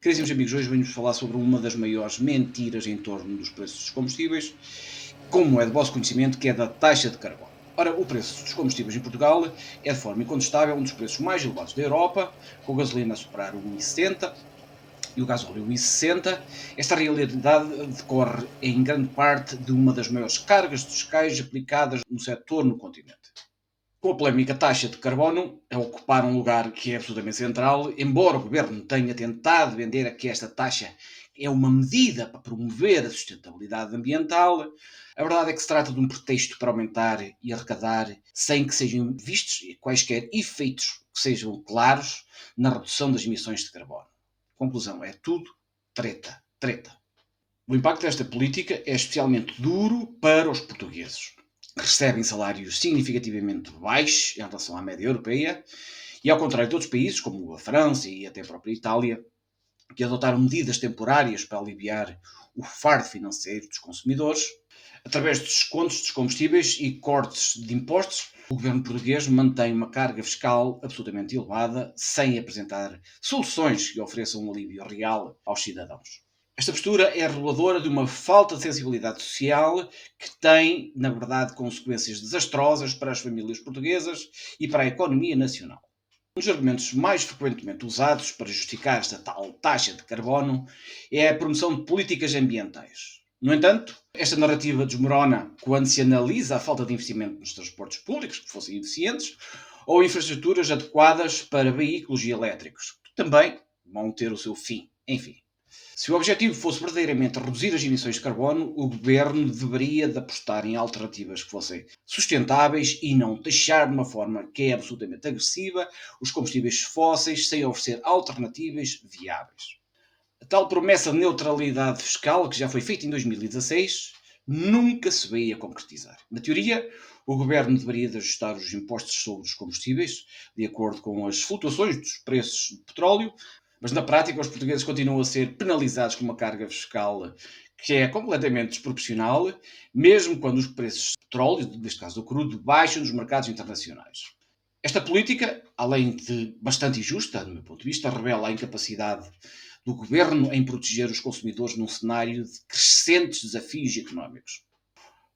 Caríssimos amigos, hoje venho-vos falar sobre uma das maiores mentiras em torno dos preços dos combustíveis, como é de vosso conhecimento, que é da taxa de carbono. Ora, o preço dos combustíveis em Portugal é de forma incontestável um dos preços mais elevados da Europa, com a gasolina a superar o 1,70 e o gasóleo 1,60. Esta realidade decorre em grande parte de uma das maiores cargas fiscais aplicadas no setor no continente. Com a polémica taxa de carbono a ocupar um lugar que é absolutamente central, embora o governo tenha tentado vender que esta taxa é uma medida para promover a sustentabilidade ambiental, a verdade é que se trata de um pretexto para aumentar e arrecadar sem que sejam vistos quaisquer efeitos que sejam claros na redução das emissões de carbono. Conclusão, é tudo treta, treta. O impacto desta política é especialmente duro para os portugueses. Recebem salários significativamente baixos em relação à média europeia e, ao contrário de outros países, como a França e até a própria Itália, que adotaram medidas temporárias para aliviar o fardo financeiro dos consumidores, através de descontos dos combustíveis e cortes de impostos, o governo português mantém uma carga fiscal absolutamente elevada, sem apresentar soluções que ofereçam um alívio real aos cidadãos. Esta postura é reveladora de uma falta de sensibilidade social que tem, na verdade, consequências desastrosas para as famílias portuguesas e para a economia nacional. Um dos argumentos mais frequentemente usados para justificar esta tal taxa de carbono é a promoção de políticas ambientais. No entanto, esta narrativa desmorona quando se analisa a falta de investimento nos transportes públicos, que fossem eficientes, ou infraestruturas adequadas para veículos elétricos, que também vão ter o seu fim. Enfim, se o objetivo fosse verdadeiramente reduzir as emissões de carbono, o governo deveria de apostar em alternativas que fossem sustentáveis e não taxar de uma forma que é absolutamente agressiva os combustíveis fósseis sem oferecer alternativas viáveis. A tal promessa de neutralidade fiscal, que já foi feita em 2016, nunca se veio a concretizar. Na teoria, o governo deveria de ajustar os impostos sobre os combustíveis de acordo com as flutuações dos preços do petróleo, mas na prática os portugueses continuam a ser penalizados com uma carga fiscal que é completamente desproporcional, mesmo quando os preços do petróleo, neste caso do crudo, baixam nos mercados internacionais. Esta política, além de bastante injusta, do meu ponto de vista, revela a incapacidade do governo em proteger os consumidores num cenário de crescentes desafios económicos.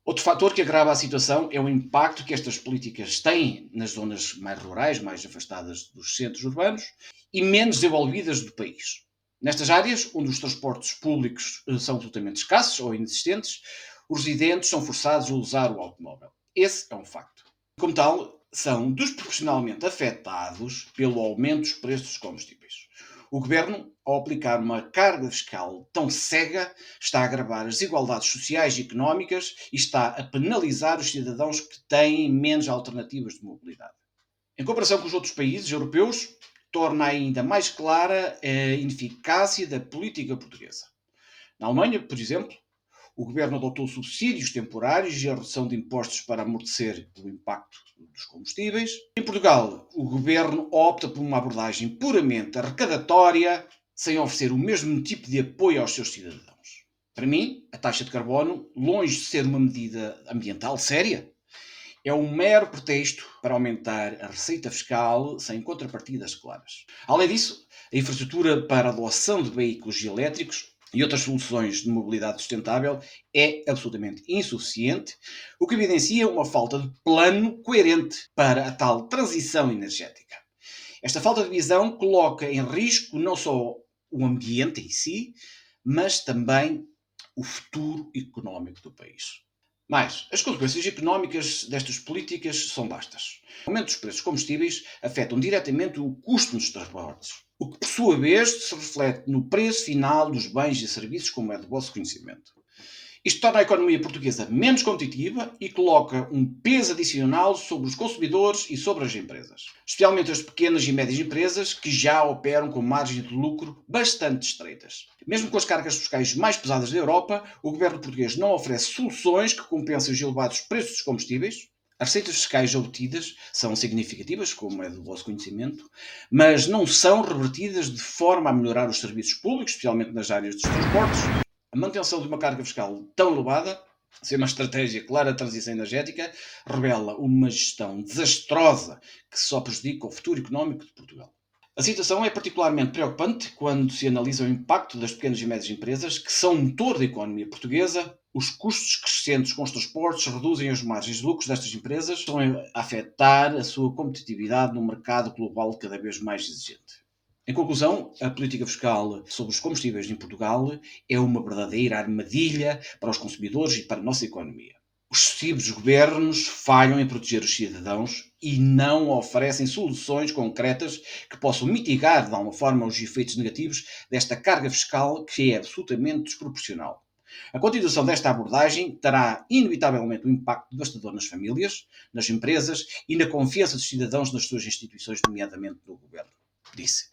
Outro fator que agrava a situação é o impacto que estas políticas têm nas zonas mais rurais, mais afastadas dos centros urbanos e menos desenvolvidas do país. Nestas áreas, onde os transportes públicos são absolutamente escassos ou inexistentes, os residentes são forçados a usar o automóvel. Esse é um facto. Como tal, são desproporcionalmente afetados pelo aumento dos preços dos combustíveis. O governo, ao aplicar uma carga fiscal tão cega, está a agravar as desigualdades sociais e económicas e está a penalizar os cidadãos que têm menos alternativas de mobilidade. Em comparação com os outros países europeus, torna ainda mais clara a ineficácia da política portuguesa. Na Alemanha, por exemplo, o governo adotou subsídios temporários e a redução de impostos para amortecer o impacto dos combustíveis. Em Portugal, o governo opta por uma abordagem puramente arrecadatória, sem oferecer o mesmo tipo de apoio aos seus cidadãos. Para mim, a taxa de carbono, longe de ser uma medida ambiental séria, é um mero pretexto para aumentar a receita fiscal sem contrapartidas claras. Além disso, a infraestrutura para a adoção de veículos elétricos e outras soluções de mobilidade sustentável é absolutamente insuficiente, o que evidencia uma falta de plano coerente para a tal transição energética. Esta falta de visão coloca em risco não só o ambiente em si, mas também o futuro económico do país. Mas as consequências económicas destas políticas são vastas. O aumento dos preços dos combustíveis afetam diretamente o custo dos transportes, o que por sua vez se reflete no preço final dos bens e serviços, como é do vosso conhecimento. Isto torna a economia portuguesa menos competitiva e coloca um peso adicional sobre os consumidores e sobre as empresas, especialmente as pequenas e médias empresas que já operam com margens de lucro bastante estreitas. Mesmo com as cargas fiscais mais pesadas da Europa, o governo português não oferece soluções que compensem os elevados preços dos combustíveis. As receitas fiscais obtidas são significativas, como é do vosso conhecimento, mas não são revertidas de forma a melhorar os serviços públicos, especialmente nas áreas dos transportes. A manutenção de uma carga fiscal tão elevada, sem uma estratégia clara de transição energética, revela uma gestão desastrosa que só prejudica o futuro económico de Portugal. A situação é particularmente preocupante quando se analisa o impacto das pequenas e médias empresas, que são o motor da economia portuguesa. Os custos crescentes com os transportes reduzem as margens de lucros destas empresas, estão a afetar a sua competitividade no mercado global cada vez mais exigente. Em conclusão, a política fiscal sobre os combustíveis em Portugal é uma verdadeira armadilha para os consumidores e para a nossa economia. Os sucessivos governos falham em proteger os cidadãos e não oferecem soluções concretas que possam mitigar de alguma forma os efeitos negativos desta carga fiscal que é absolutamente desproporcional. A continuação desta abordagem terá inevitavelmente um impacto devastador nas famílias, nas empresas e na confiança dos cidadãos nas suas instituições, nomeadamente no governo. Disse.